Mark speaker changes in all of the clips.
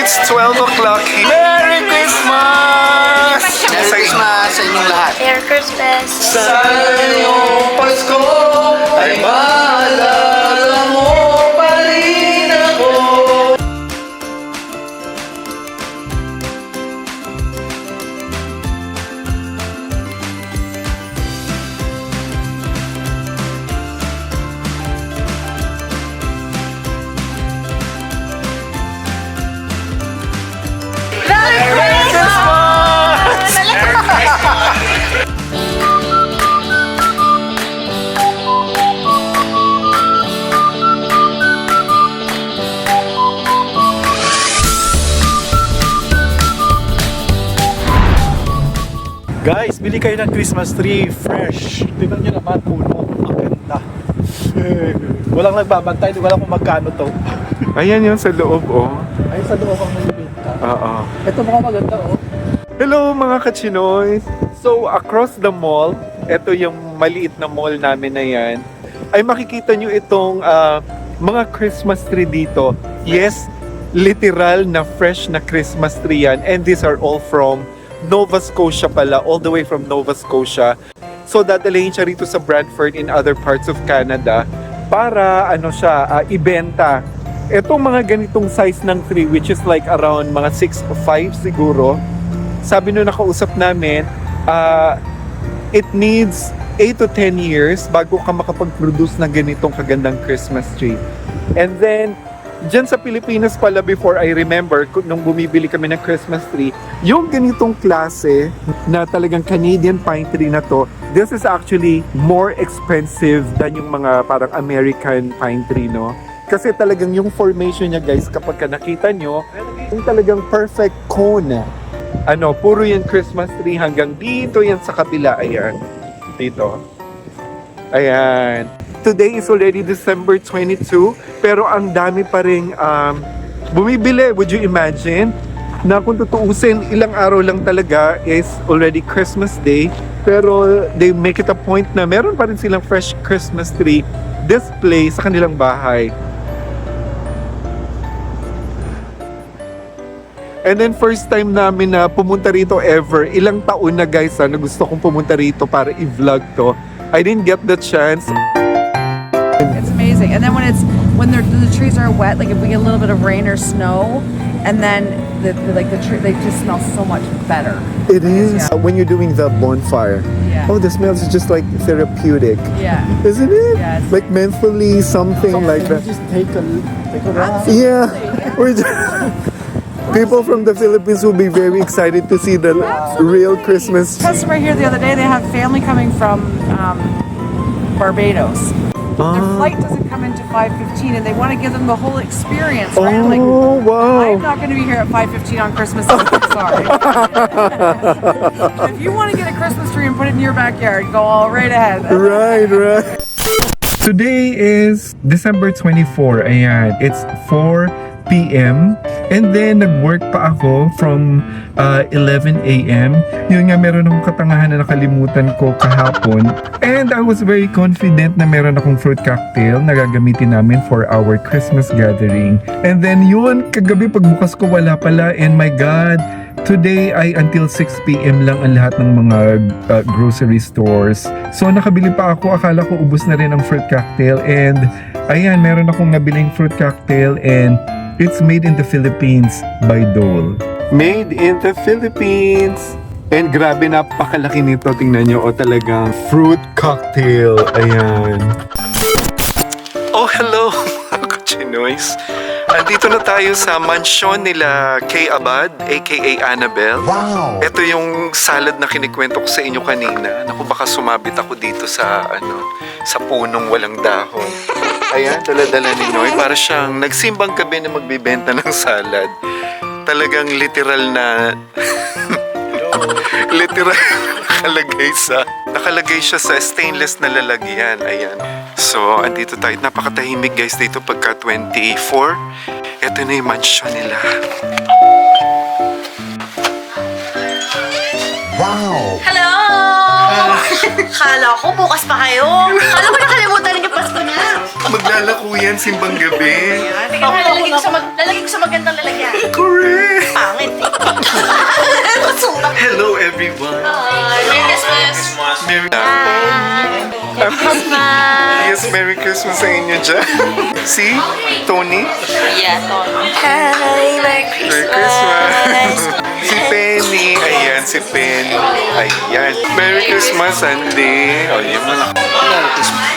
Speaker 1: It's 12 o'clock. Merry Christmas!
Speaker 2: Merry Christmas sa inyong lahat.
Speaker 3: Merry Christmas.
Speaker 1: Sa iyong Pasko ay maalala mo pa rin ako. Merry Christmas!
Speaker 4: Guys, bili kayo ng Christmas tree, fresh. Tignan nyo naman, puno. Ang ganda. Walang nagbabantay, di wala kung magkano to.
Speaker 1: Ayan yun sa loob, oh.
Speaker 4: Ay, sa loob ang nalibenta.
Speaker 1: Oo.
Speaker 4: Ito mga maganda, oh.
Speaker 1: Hello mga kachinoy! So, across the mall, ito yung maliit na mall namin na yan, ay makikita nyo itong mga Christmas tree dito. Yes, literal na fresh na Christmas tree yan. And these are all from Nova Scotia pala, all the way from Nova Scotia. So, dadalhin siya rito sa Brantford in other parts of Canada para ibenta. Itong mga ganitong size ng tree, which is like around mga 6'5" siguro, sabi nung nakausap namin, it needs 8 to 10 years bago ka makapag-produce ng ganitong kagandang Christmas tree. And then, dyan sa Pilipinas pala, before I remember, nung bumibili kami ng Christmas tree, yung ganitong klase na talagang Canadian pine tree na to, this is actually more expensive than yung mga parang American pine tree, no? Kasi talagang yung formation niya, guys, kapag ka nakita nyo, yung talagang perfect cone. Puro yan Christmas tree hanggang dito yan sa kabila. Ayan. Dito. Ayan. Today is already December 22, pero ang dami pa ring bumibili. Would you imagine? Na kung tutuusin, ilang araw lang talaga is already Christmas Day, pero they make it a point na meron pa rin silang fresh Christmas tree display sa kanilang bahay. And then first time namin na pumunta rito ever, ilang taon na guys na gusto kong pumunta rito para i-vlog to. I didn't get the chance.
Speaker 5: It's amazing. And then when the trees are wet, like if we get a little bit of rain or snow, and then the tree, they just smell so much better.
Speaker 1: It is.
Speaker 5: Yeah.
Speaker 1: When you're doing the bonfire.
Speaker 5: Yeah.
Speaker 1: Oh, the smell is just like therapeutic.
Speaker 5: Yeah.
Speaker 1: Isn't it?
Speaker 5: Yes.
Speaker 1: Like mentally something like that.
Speaker 4: Just take a ride.
Speaker 1: Yeah. We're people from the Philippines will be very excited to see the real Christmas.
Speaker 5: Customer here the other day, they have family coming from Barbados. Their flight doesn't come into 5:15, and they want to give them the whole experience, right? Like,
Speaker 1: Oh, wow.
Speaker 5: I'm not going to be here at 5:15 on Christmas Eve. I'm sorry. If you want to get a Christmas tree and put it in your backyard, go all right ahead.
Speaker 1: Right. Today is December 24. Ayan. It's 4 p.m. And then, nag-work pa ako from 11 a.m. Yun nga, meron akong katangahan na nakalimutan ko kahapon. And I was very confident na meron akong fruit cocktail na gagamitin namin for our Christmas gathering. And then yun, kagabi pagbukas ko wala pala. And my God, today ay until 6 p.m. lang ang lahat ng mga grocery stores. So nakabili pa ako, akala ko ubos na rin ang fruit cocktail. And ayan, meron akong nabiling fruit cocktail and it's made in the Philippines by Dole. Made in the Philippines! And grabe, napakalaki nito. Tingnan nyo, talagang fruit cocktail. Ayan. Oh, hello mga kuchinoys. Andito na tayo sa mansyon nila Kay Abad, aka Annabelle. Wow! Ito yung salad na kinikwento ko sa inyo kanina. Naku, baka sumabit ako dito sa sa punong walang dahon. Ayan, dala-dala ni Noy. Para siyang nagsimbang gabi na magbibenta ng salad. Talagang literal na literal nakalagay siya sa stainless na lalagyan. Ayan. So, andito tayo. Napakatahimik guys dito pagka 24. Ito na yung mansion nila.
Speaker 3: Wow! Hello! Kala ko bukas pa kayo. Kala ko nakalimutan rin yung Pasko niya.
Speaker 1: Maglalako yan simbang gabi.
Speaker 3: Teka, lalagay ko sa magandang lalagyan.
Speaker 1: Correct! Merry Christmas sa inyo dyan. Si Tony.
Speaker 3: Yeah, Tony. Hi, Merry
Speaker 1: Merry Christmas. Si Penny. Ayan, si Penny. Ayan. Merry Christmas, Andy. O, yan mo na.
Speaker 2: Merry Christmas.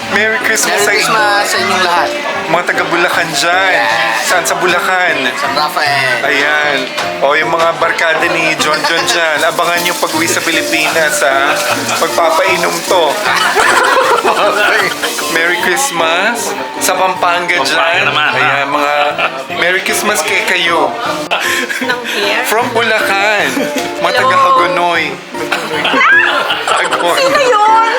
Speaker 1: Merry Christmas
Speaker 2: Merry
Speaker 1: sa inyo.
Speaker 2: Christmas sa inyong lahat.
Speaker 1: Mga taga Bulacan dyan. Saan sa Bulacan?
Speaker 2: San Rafael.
Speaker 1: Ayan. O, yung mga barkada ni John dyan. Abangan yung pag-uwi sa Pilipinas, ha? Pagpapainom to. Merry Christmas sa Pampanga dyan. Ayan, mga Merry Christmas kay kayo. From Bulacan. Mga taga Hagonoy.
Speaker 3: Ayun!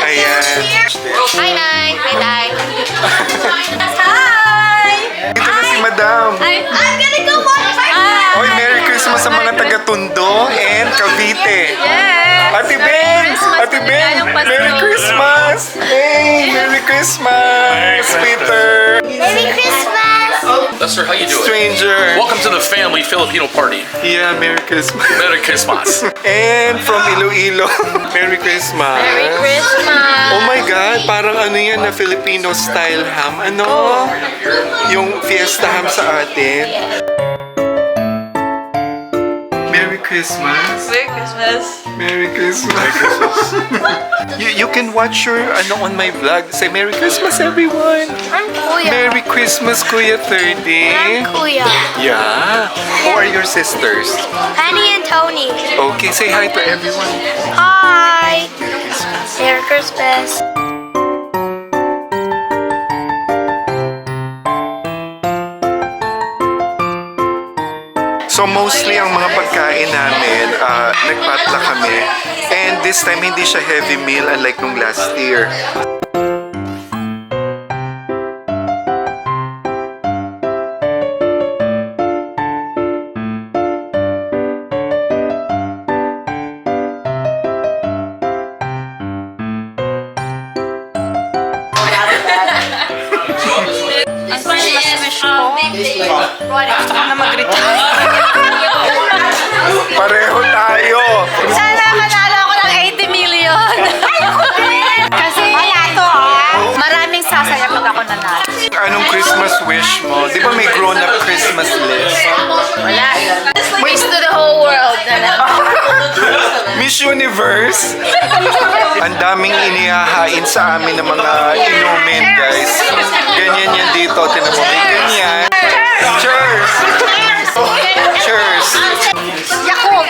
Speaker 1: Ayan.
Speaker 3: Hi, Nay! Hi, Nay! Hi!
Speaker 1: Dito na si Madam.
Speaker 3: I'm gonna go watch
Speaker 1: Oy, Merry Christmas sa mga taga Tondo and Cavite.
Speaker 3: Yes!
Speaker 1: Ate Ben! Ate Ben! Merry Christmas! Hey! Merry Christmas! Peter!
Speaker 3: Merry Christmas!
Speaker 6: Lester, how you doing?
Speaker 1: Stranger!
Speaker 6: Welcome to the family Filipino party.
Speaker 1: Yeah, Merry Christmas.
Speaker 6: Merry Christmas.
Speaker 1: And from Iloilo, Merry Christmas!
Speaker 3: Merry Christmas!
Speaker 1: Oh my God! Parang ano yan na Filipino style ham. Ano? Yung fiesta ham sa atin. Merry Christmas!
Speaker 3: Merry Christmas!
Speaker 1: Merry Christmas! you can watch your ano on my vlog. Say Merry Christmas, everyone!
Speaker 3: I'm Kuya.
Speaker 1: Merry Christmas, Kuya 30!
Speaker 3: I'm Kuya.
Speaker 1: Yeah! Who are your sisters?
Speaker 3: Penny and Tony.
Speaker 1: Okay, say hi to everyone.
Speaker 3: Hi! Merry Christmas!
Speaker 1: So mostly ang mga pagkain namin, nagpatla kami. And this time, hindi siya heavy meal unlike nung last year. Pareho tayo!
Speaker 3: Sana manalo ako ng 80 million! Kasi wala to maraming sasaya pag ako nanalo.
Speaker 1: Anong Christmas wish mo? Di ba may grown-up Christmas list?
Speaker 3: Wala. Wish to the whole world na lang.
Speaker 1: Miss Universe? Ang daming inihahain sa amin ng mga inumin, guys. Ganyan yan dito. Tinan mo, may ganyan. Cheers! Cheers!
Speaker 3: Yakult!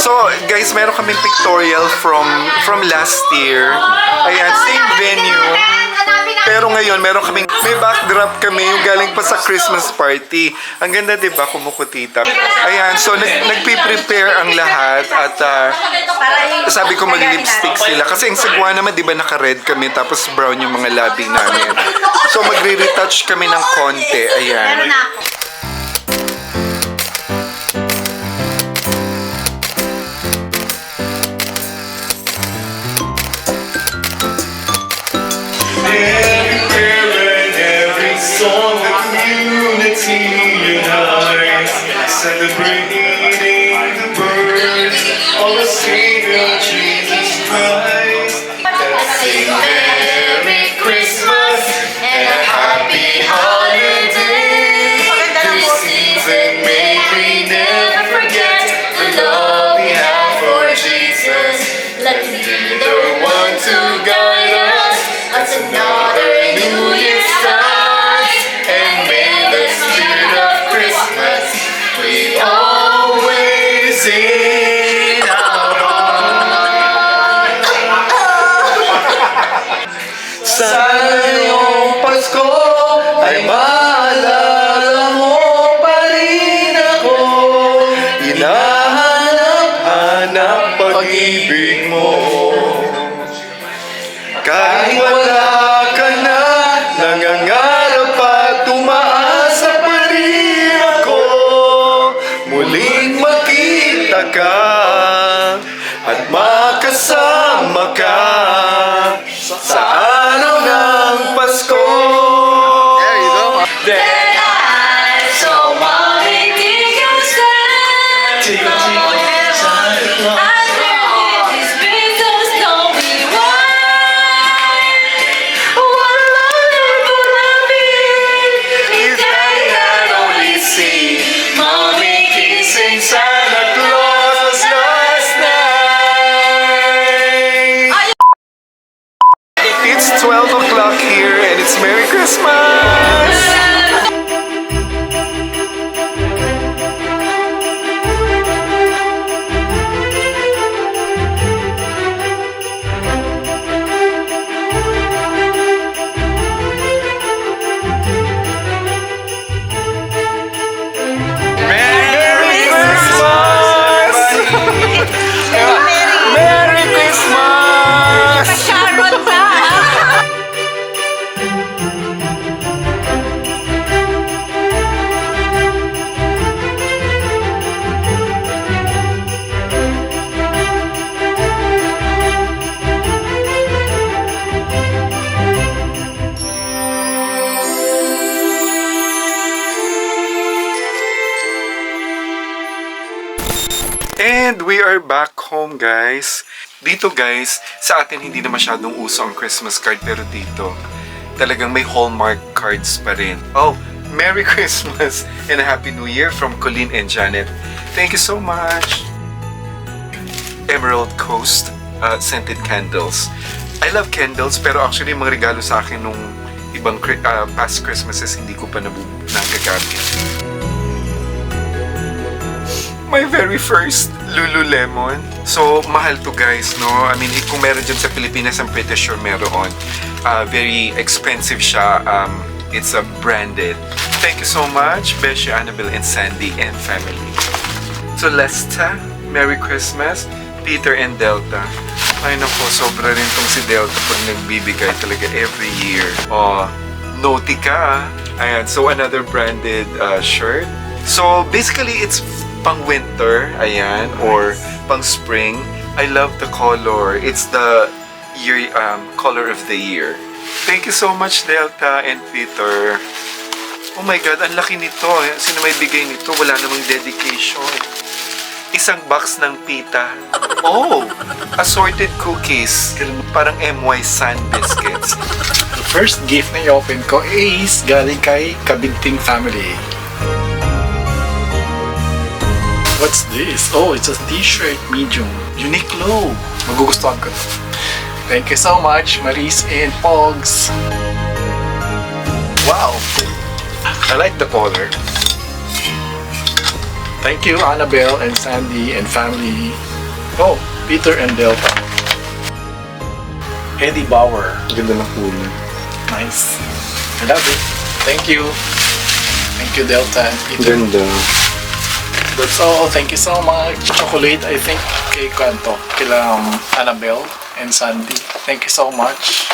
Speaker 1: So, guys, meron kaming pictorial from last year. Ayan, same venue. Pero ngayon, may backdrop kami yung galing pa sa Christmas party. Ang ganda, di ba, kumukutita. Ayan, so nagpe-prepare ang lahat at sabi ko mag-lipstick sila. Kasi yung sagwa naman, di ba, naka-red kami tapos brown yung mga labi namin. So, magre-retouch kami ng konti. Ayan. Song of unity unites, celebrating the birth of the Savior Jesus Christ. Let's sing Merry Christmas and a Happy Holiday. This season may we never forget the love we have for Jesus. Let him be the one to guide us as another New Year starts. In our heart. Sa iyong Pasko ay maalala mo pa rin ako. Hinahanap-hanap pag-ibig mo. Kahit wala ka na, nangangarap at tumaasa pa rin ako. Muling makita ka at makasama ka sa araw ng Pasko.
Speaker 2: There you go.
Speaker 1: Santa Claus last night. It's 12 o'clock here and it's Merry Christmas. Merry Christmas! Merry Christmas!
Speaker 3: Sharon pa!
Speaker 1: And we are back home, guys. Dito, guys, sa atin hindi na masyadong uso ang Christmas card, pero dito, talagang may Hallmark cards pa rin. Oh, Merry Christmas and a Happy New Year from Colleen and Janet. Thank you so much. Emerald Coast scented candles. I love candles, pero actually, mga regalo sa akin nung ibang past Christmases, hindi ko pa nagagamit. My very first Lululemon. So, mahal to, guys, no? I mean, kung meron dyan sa Pilipinas, I'm pretty sure meron. Very expensive siya. It's a branded. Thank you so much, Beshi, Annabelle, and Sandy, and family. So, Lesta, Merry Christmas. Peter and Delta. Ay nako, sobra rin tong si Delta pag nagbibigay talaga every year. Oh, Nautica. Ayan, so another branded shirt. So, basically, it's pang winter, ayan, or pang spring. I love the color. It's the year color of the year. Thank you so much, Delta and Peter. Oh my God, ang laki nito. Sino may bigay nito? Wala namang dedication. Isang box ng pita. Oh, assorted cookies. Parang MY Sun biscuits.
Speaker 4: The first gift na i-open ko is galing kay Kabinting family. What's this? Oh, it's a t-shirt, medium. Uniqlo. Magugustuhan ko to. Thank you so much, Maris and Pogs. Wow. I like the color. Thank you, Annabelle and Sandy and family. Oh, Peter and Delta. Eddie Bauer.
Speaker 1: Ganda ng kulay.
Speaker 4: Nice. I love it. Thank you. Thank you, Delta and Peter.
Speaker 1: Ganda.
Speaker 4: That's all. Thank you so much. Chocolate, I think, kay Kanto. Kila Annabelle and Sandy. Thank you so much.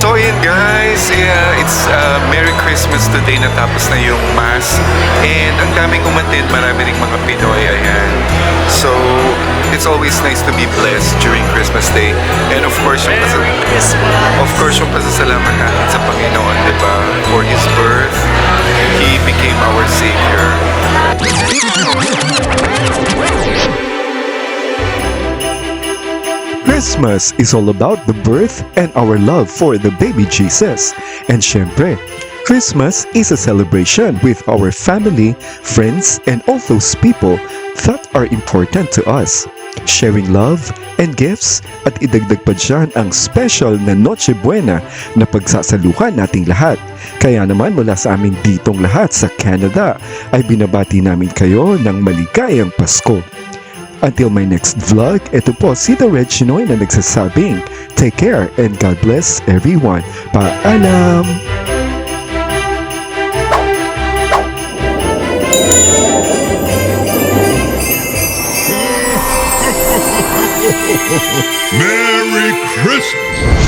Speaker 1: So yun, guys, it's Merry Christmas today. Natapos na yung Mass. And ang daming umattend, marami ring mga Pinoy, ayan. So, it's always nice to be blessed during Christmas Day. And of course, yung pasasalamat natin sa Panginoon, di ba? For His birth, He became our Savior.
Speaker 7: Christmas is all about the birth and our love for the baby Jesus. And syempre, Christmas is a celebration with our family, friends, and all those people that are important to us. Sharing love and gifts at idagdag pa dyan ang special na Noche Buena na pagsasaluhan nating lahat. Kaya naman mula sa aming ditong lahat sa Canada ay binabati namin kayo ng maligayang Pasko. Until my next vlog, ito po si The Red Chinoy na nagsasabing, take care and God bless everyone. Paalam!
Speaker 8: Merry Christmas!